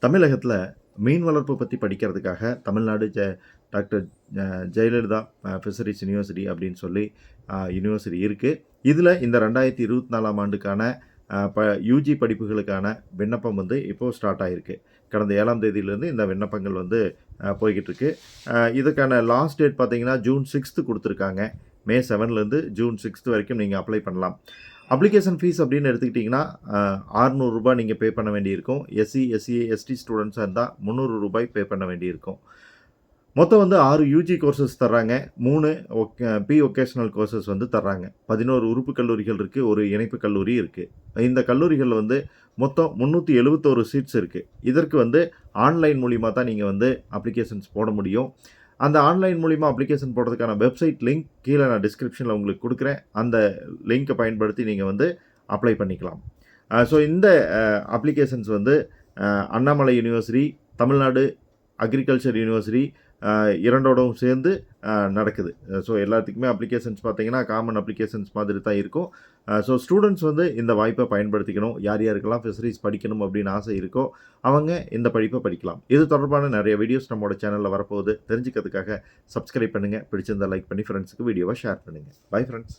தமிழகத்தில் மீன் வளர்ப்பு பற்றி படிக்கிறதுக்காக Tamil Nadu doctor Jayalalithaa fisheries university அப்படின்னு சொல்லி யூனிவர்சிட்டி இருக்குது. இதில் இந்த 2024ஆம் ஆண்டுக்கான யூஜி படிப்புகளுக்கான விண்ணப்பம் வந்து இப்போது ஸ்டார்ட் ஆகிருக்கு. கடந்த 7ஆம் தேதியிலேருந்து இந்த விண்ணப்பங்கள் வந்து போய்கிட்டு இருக்கு. இதுக்கான லாஸ்ட் டேட் பார்த்தீங்கன்னா ஜூன் 6 கொடுத்துருக்காங்க. மே 7லேருந்து ஜூன் 6 வரைக்கும் நீங்கள் அப்ளை பண்ணலாம். அப்ளிகேஷன் ஃபீஸ் அப்படின்னு எடுத்துக்கிட்டிங்கன்னா ரூ. 600 நீங்கள் பே பண்ண வேண்டியிருக்கும். எஸ்சி, எஸ்டி ஸ்டூடெண்ட்ஸாக இருந்தால் ரூ. 300 பே பண்ண வேண்டியிருக்கும். மொத்தம் வந்து 6 யூஜி கோர்சஸ் தர்றாங்க. 3 பி ஒகேஷனல் கோர்சஸ் வந்து தர்றாங்க. 11 உறுப்பு கல்லூரிகள் இருக்குது, ஒரு இணைப்பு கல்லூரி இருக்குது. இந்த கல்லூரிகளில் வந்து மொத்தம் 371 சீட்ஸ் இருக்குது. இதற்கு வந்து ஆன்லைன் மூலிமா தான் நீங்கள் வந்து அப்ளிகேஷன்ஸ் போட முடியும். அந்த ஆன்லைன் மூலிமா அப்ளிகேஷன் போடுறதுக்கான வெப்சைட் லிங்க் கீழே நான் டிஸ்கிரிப்ஷனில் உங்களுக்கு கொடுக்குறேன். அந்த லிங்க்கை பயன்படுத்தி நீங்கள் வந்து அப்ளை பண்ணிக்கலாம். ஸோ இந்த அப்ளிகேஷன்ஸ் வந்து Annamalai university, Tamil Nadu agriculture university இரண்டோடவும் சேர்ந்து நடக்குது. ஸோ எல்லாத்துக்குமே அப்ளிகேஷன்ஸ் பார்த்தீங்கன்னா காமன் அப்ளிகேஷன்ஸ் மாதிரி தான் இருக்கும். ஸோ ஸ்டூடெண்ட்ஸ் வந்து இந்த வாய்ப்பை பயன்படுத்திக்கணும். யார் யாருக்கெல்லாம் ஃபிஷரிஸ் படிக்கணும் அப்படின்னு ஆசை இருக்கோ அவங்க இந்த படிப்பை படிக்கலாம். இது தொடர்பான நிறைய வீடியோஸ் நம்மளோட சேனலில் வரப்போகுது. தெரிஞ்சுக்கிறதுக்காக சப்ஸ்கிரைப் பண்ணுங்கள். பிடிச்சிருந்தால் லைக் பண்ணி ஃப்ரெண்ட்ஸுக்கு வீடியோவை ஷேர் பண்ணுங்கள். Bye friends.